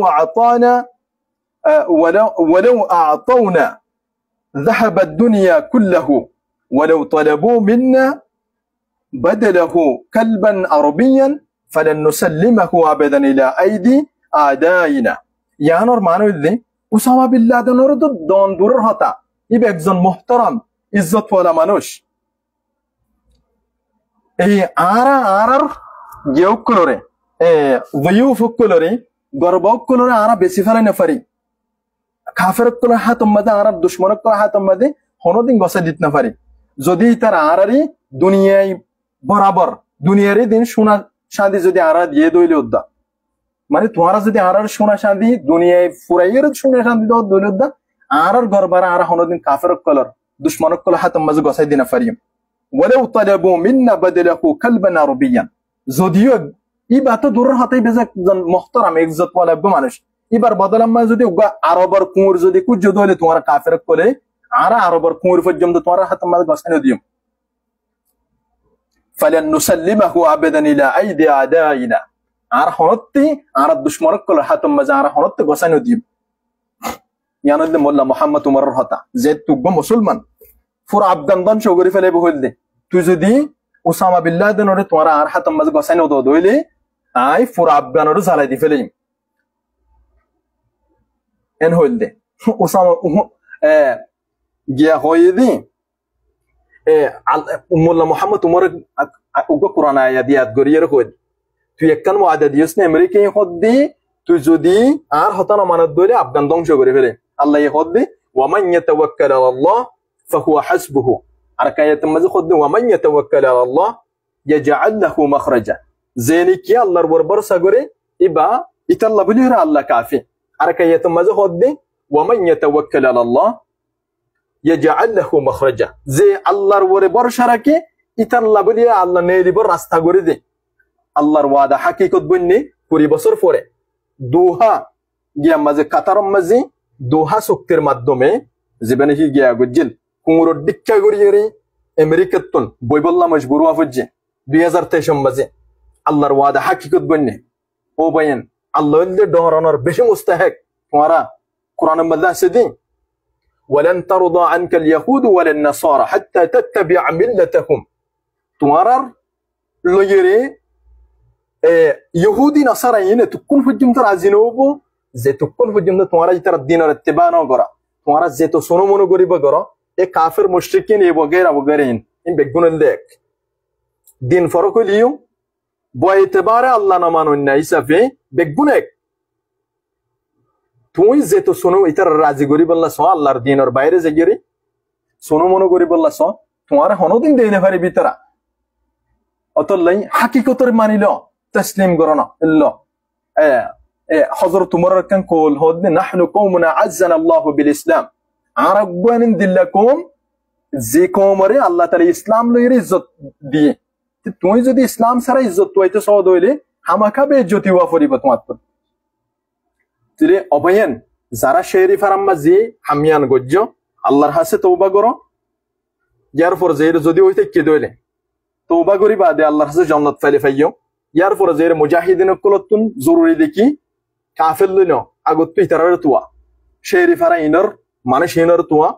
أعطونا ذهب الدنيا كله ولو طلبوا منا بدله كلبا عربيا فلن نسلمه أبدا إلى أيدي أعدائنا ইয়ানোর মানুষ দে ওসামা বিন লাদেনের তো দন দূরের হতা ইবে একজন মুহতারাম ইজ্জতওয়ালা মানুষ এই আরার গেউকলরে ওয়ুফকলরে গর্বকলরে আরা বেশি ফেলে না পারি কাফেরকল হাতম মাদে আরার দুশমনকল হাতম মাদে হনদিন গসা দিত না পারি যদি তার আরারি দুনিয়ায় বরাবর দুনিয়ারে দিন শান্তি যদি আরা দিয়ে দইলে উদ্দা মানে তোমারা যদি আরার সোনা শান্তি দুনিয়ায় ফুরাইয়ের সোনা শান্তি দাও দইলে উদ্দা আরার গরবারা আরা হনদিন কাফের কলর দুশ্মনক কল হাতম মাঝে গসাই দিনা ফারিম ওয়ালাউ তালাবু মিন্না বাদলাহু কালবান আরবিয়ান যদিও ইবা তো দূরের হাতেই বেজে একজন মুহতারাম ইজ্জত ওয়ালা মানুষ এবার বদলাম্মা যদি আরবর কুঁর যদি কুজ দইলে তোমার কাফের কলে আরা আরবর কুঁর পর্যন্ত তোমার হাতম মাঝে গসাই দিও ফালান নুসাল্লিমাহু আবাদান ইলা আইদি আদাইনা আর হনত্তি আর দুশ্মনক কল হাতম মাঝে আর হনত্তি গসাই দিও ইয়ানদে মোল্লা মুহাম্মদ উমরের হতা যে তুগ্গ মুসলমান পুরো আফগান ধ্বংস করে ফেলে বললে তুই যদি ওসামা বিন লাদেনরে তোমার আর হাতম মাঝে গসাই নদো দইলে আই পুরো আফগানরে জ্বালাই দি ফেলে এন হইল দে ওসামা গিয়া হয়ে দি মোল্লা মুহাম্মদ উমর উগ্র কোরআন আয়াত ইয়াদ গরিয়ের হইল তুই একখান ওয়াদা দিয়েছ না আমেরিকায় হদ দি তুই যদি আর হতানো মানত দইলে আফগান ধ্বংস করে ফেলে আল্লাহ হদ দি ওয়ামান ইয়াতাওয়াক্কাল আলাল্লাহ ফাহুয়া হাসবুহু আর কায়াত মাঝে হদ দি ওয়ামান ইয়াতাওয়াক্কাল আলাল্লাহ ইয়াজআল লাহু মাখরাজা জেনি কি আল্লাহর উপর ভরসা করে ইবা ইতাল্লাহ বলিরা আল্লাহ কাফি আর কায়াত মাঝে হদ দি ওয়ামান ইয়াতাওয়াক্কাল আলাল্লাহ ইয়াজআল লাহু মাখরাজা যে আল্লাহর উপর ভরসা রাখে ইতাল্লাহ বলিরা আল্লাহ নেলিবর রাস্তা করে দে আল্লাহর ওয়াদা হাকিকত বন্নি 20 বছর পরে দোহা গিয়া মাঝে কাতার মাঝে দোহা শক্তির মাধ্যমে জীবনে কি গিয়া গজিল কুমুর ডিক্কা গড়িয়ে আমেরিকাতন বইবল্লা মজবুর হওয়া হচ্ছে 2023 মাঝে আল্লাহর ওয়াদা হাকিকত বন্নি ও বয়ান আল্লাহ ডহরানোর বেশি মুস্তাহিক তোমারা কোরআনের মধ্যে আছে দি ওয়ালান তারদা আনকাল ইয়াহুদ ওয়ালান নাসারা হাত্তা তাত্তাবিআ মিল্লাতাহুম তোমার লইরে ইহুদি নাসারা ইনে তুকুন পর্যন্ত রাজি নবো যে তুকুন পর্যন্ত তোমারা ইতার দিনের ইত্তিবা না করা তোমারা যে তো সোনো মনো করিব করো এ কাফের মুশরিকিন এ বগেরা বগেরিন ইন বেগুনল দেখ দিন ফরক হইলিও বয় ইতিবারে আল্লাহ না মানুন না হিসাবে বেগুন এক তুই যে তো সোনো ইতার রাজি করিব আল্লাহ স আল্লাহর দিনের বাইরে যাইরি সোনো মনো করিব আল্লাহ স তোমার হনদিন দেইনে পারি ভিতরা অতলাই হাকিকতর মানিল تسليم قرنا الله حضرت مرة كان قول هود نحن قومنا عزنا الله بالإسلام عربان دلكم زي قومري الله تعالى إسلام لو يري عزت دي توي যদি ইসলাম ছাড়া ইজ্জত তোইতে সহদ হইলে হামাকা বেজ্জতি ওয়া ফরিব তোমার তিরে অবয়ান যারা শরীফ আরাম্মা জি হামিয়ান গজ্জ আল্লাহর হাসে তওবা করো ইয়ার পর যে যদি হইতে কি দইলে তওবা করি বাদে আল্লাহর হাসে জান্নাত ফাইলে ফাইও ইয়ার পরে যে মুজাহিদিন কলতুন জরুরি দেখি কাফের লইল আগত ইতারের তুয়া শেরি ফারা ইনর মানে শিনর তুয়া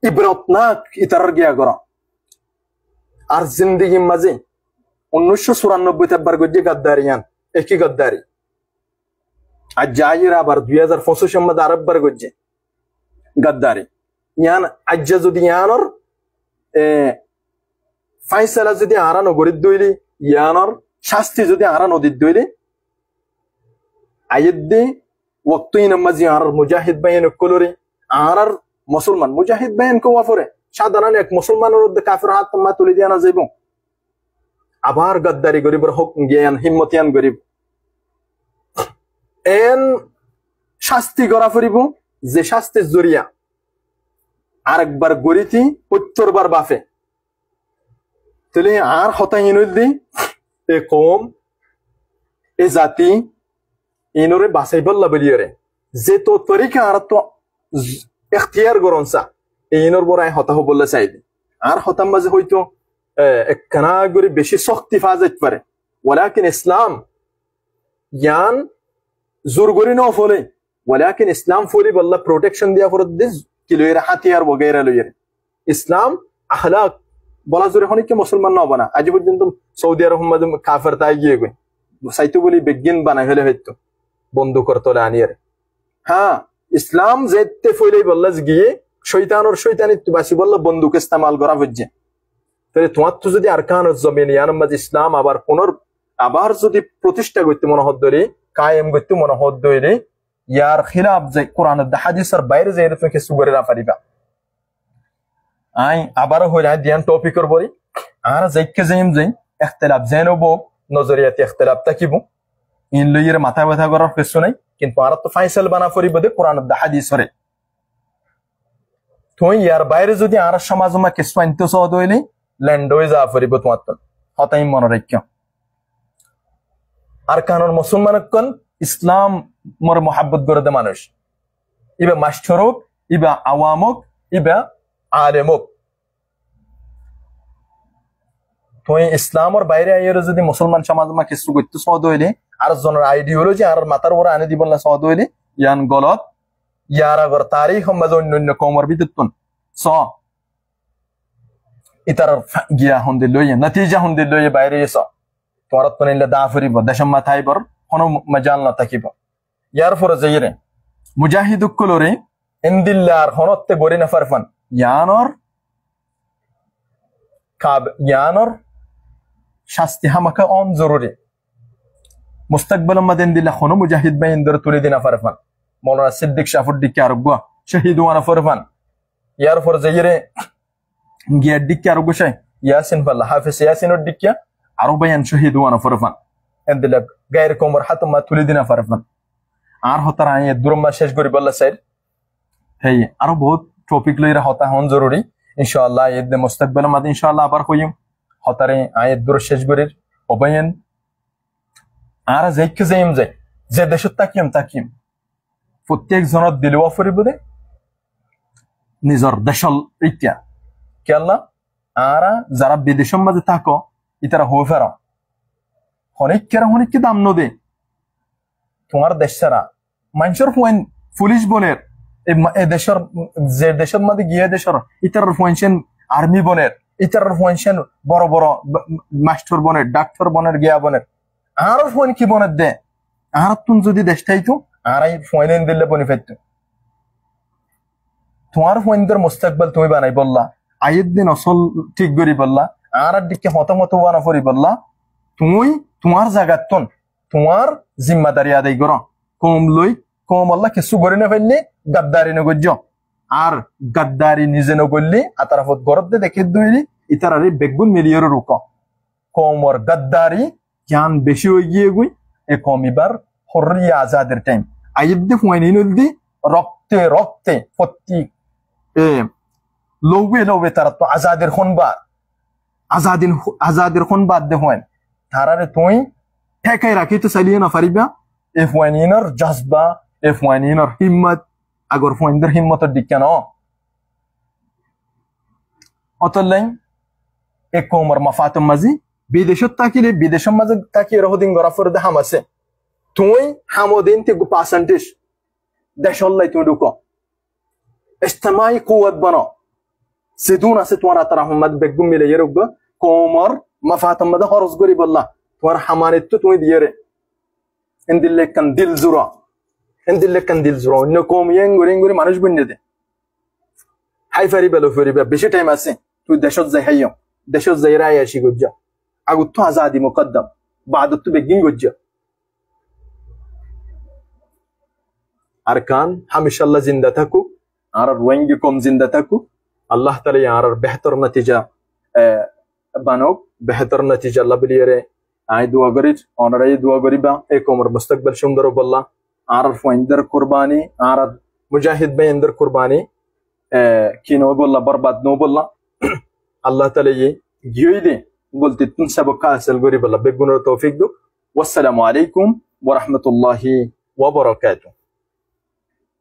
ইবরতনাক ইতারের গিয়া করা আর জিন্দেগি মাঝে 1994 তেবার গজ্জে গাদ্দারিয়ান একই গাদ্দারি আর জাহির আবার 2025 মধ্যে আরববার গজ্জে গাদ্দারি ইয়ান আজ্জা যদি ইয়ানর ফাইসালা যদি আরানো গরিদ দইলি ইয়ানর শাস্তি যদি আরা নদীর দইলে আয়েদ্দে ওয়াক্তই নামাজি আর মুজাহিদ বাইন কলরে আর মুসলমান মুজাহিদ বাইন কো ওয়াফরে সাধারণ এক মুসলমানের মধ্যে কাফের হাত মা তুলে দিয়া না যাইব আবার গদ্দারি গরিবের হক জ্ঞান হিম্মতিয়ান গরিব এন শাস্তি করা ফরিব যে শাস্তির জরিয়া আরেকবার গরিতি 70 বার বাফে তাহলে আর হতাই নদী এ কম এ জাতি ইনরে বাসাইবল্লা বলিয়রে যে তো তরিকা আর তো এখতিয়ার গরনসা ইনর বড়াই হতা হবল্লা চাইবে আর হতাম মাঝে হয়তো একখানা করে বেশি শক্তি ফা যাইতে পারে ওয়ালাকিন ইসলাম জ্ঞান জোর করি ন ফলে ওয়ালাকিন ইসলাম ফলি বল্লা প্রোটেকশন দিয়া ফরত দিস কিলোয়ের হাতিয়ার বগেরা লইয়ের ইসলাম আখলাক বলা জোরে হনিকে মুসলমান না বানা আজ পর্যন্ত সৌদি আরব মাঝে কাফের তাই গিয়ে গই সাইতো বলি বেগিন বানাই হলে হয়তো বন্ধ করতে আনিয়ার হ্যাঁ ইসলাম যেতে ফইলেই বললা গিয়ে শয়তানের শয়তানিত্ব বাসি বললা বন্দুক ইস্তেমাল করা হচ্ছে তাহলে তোমার তো যদি আরকান জমিন ইয়ার মাঝে ইসলাম আবার যদি প্রতিষ্ঠা করতে মনে হদ ধরে কায়েম করতে মনে হদ ধরে ইয়ার খিলাফ যে কোরআন হাদিসের বাইরে যে এরকম কিছু করে না পারিবা আই আবার হইলা দিয়ান টপিকর বলি আর যাইকে যাইম যাই ইখতিলাফ জানবো নজরিয়াতে ইখতিলাফ থাকিব ইন লইয়ের মাথা ব্যথা করার কিছু নাই কিন্তু আর তো ফাইসাল বানা ফরিব দে কোরআন দা হাদিসরে তুই ইয়ার বাইরে যদি আর সমাজমা কিছু আনতে সদ হইলে ল্যান্ড হয়ে যা ফরিব তোমার তো হতাই মনে রাখিও আর কারণ মুসলমান কোন ইসলাম মোর মোহাব্বত করে দে মানুষ ইবা মাস্টরক ইবা আওয়ামক ইবা আলেমক তুই ইসলামের বাইরে আইয়ের যদি মুসলমান সমাজমা কিছু করতে সদ হইলে আর জনের আইডিওলজি আর মাথার উপর আনে দিব না সদ হইলে ইয়ান গলত ইয়ার আগর তারিখ সমাজ অন্যান্য কমর বিদ্যুৎ স ইতার গিয়া হন্দি লইয়ে নতিজা হন্দি লইয়ে বাইরে এস তোমার তো নিলে দা ফুরিব দেশম মাথাইবর কোনো মজাল না থাকিব ইয়ার পরে যাইরে মুজাহিদুকুলরে ইনদিল্লার হনতে গরি না ফারফান ইয়ানর শাস্তি হামাকা অন জরুরি মুস্তাকবাল মাদেন দিল্লা কোনো মুজাহিদ বাই ইন্দর তুলে দিনা ফারফান মৌলানা সিদ্দিক শাফুদ্দিক আরব শহীদ ওয়ানা ফারফান ইয়ার পরে যাইরে গিয়ার দিকে আরো গোসাই ইয়াসিন ফাল্লাহ হাফিজ ইয়াসিনের দিকে আরো বায়ান শহীদ ওয়ানা ফারফান এন্দিলা গায়ের কোমর হাতমা তুলে দিনা ফারফান আর হতার আয় দুরম্মা শেষ করি বললা স্যার হেই আরো বহুত টপিক লইরা হতা হন জরুরি ইনশাআল্লাহ ঈদ মুস্তাকবাল মাদ ইনশাআল্লাহ আবার কইম হতারে আয় দুর শেষ করির অবায়ন আর যাইকে যাইম যাই যে দেশত তাকিম প্রত্যেক জনের দিলওয়া ফরিব দে নিজর দেশল ইত্যা কেল্লা আর যারা বিদেশের মাঝে থাকো ইতারা হয়ে ফেরা হনিককে দাম নদে তোমার দেশ ছাড়া মানুষের পয়েন্ট পুলিশ বনের দেশের যে দেশের মাঝে গিয়ে দেশের ইতার পয়েন্ট আর্মি বনের ইতার পয়েন্ট বড় বড় মাস্টার বনের ডাক্তার বনের গিয়া বনের আর পয়েন্ট কি বনের দে আর তুমি যদি দেশটাই তো আর এই পয়েন্ট দিলে বনি ফেলতো তোমার পয়েন্টের মুস্তাকবাল তুমি বানাই বললা আয়ের দিন অসল ঠিক করি বললা আর দিকে হতামত বানা ফরি বললা তুমি তোমার জায়গাতন তোমার জিম্মাদারি আদায় করো কম আল্লাহ কিছু করে না ফেললে গাদ্দারি নগর্য আর গাদ্দারি নিজে নগরলি আতারাফত গরত দে দেখে দইলি ইতারারি বেগুন মিলিয়র রুক কমর গাদ্দারি জ্ঞান বেশি হয়ে গিয়ে গুই এ কমিবার হরিয়া আজাদের টাইম আয়ের দি ফুয়াইনি নদী রক্তে প্রত্যেক লৌবে তারা তো আজাদের খন বাদ দে হয় তারারে তুই ঠেকাই রাখি তো চালিয়ে না পারিবা F1 জজবা F1 হিম্মত আগর ফোনদের হিম্মতের দিকে ন অতলাই এক কোমর মাফাতম মাঝি বিদেশত তাকিলে বিদেশের মাঝে তাকিয়ে রহদিন গরাফর দে হাম আছে তুই হামদিন তে 5% দেশল্লাই তুই ঢুকো ইস্তেমাই কুওয়াত বানো সিদুন আছে তোমার আতার আহমদ বেগম মিলে রুগবা কোমর মাফাতম মাঝে খরচ করি বললা তোমার হামানিত তো তুমি দিয়ে রে এন্দিলে কান দিল জুরা অন্য কম ইয়েঙ্গুরি মানুষ বন্যে দে হাই ফারি বেলো ফরিবা বেশি টাইম আছে তুই দেশত যাই হাইও দেশত যাই রায় আসি গজ্জা আগুত তো আজাদি মুকদ্দম বাদত তো বেগিন গজ্জা আর কান হামেশাল্লাহ জিন্দা থাকু আর রোয়েঙ্গি কম জিন্দা থাকু আল্লাহ তাআলা আর বেহতর নতিজা বানক বেহতর নতিজা আল্লাহ বলিয়ে আই দোয়া করিস অনারাই দোয়া করিবা এই কোমর মুস্তাকবাল সুন্দর বললা আর ফয়েন্দার কুরবানি আর মুজাহিদ বাইন্দার কুরবানি কি নো বললা বরবাদ নো বললা আল্লাহ তাআলা গিয়ে দে বলতে তুম সবক হাসিল করি বললা বেগুনের তৌফিক দো ওয়াসসালামু আলাইকুম ওয়া রাহমাতুল্লাহি ওয়া বারাকাতুহু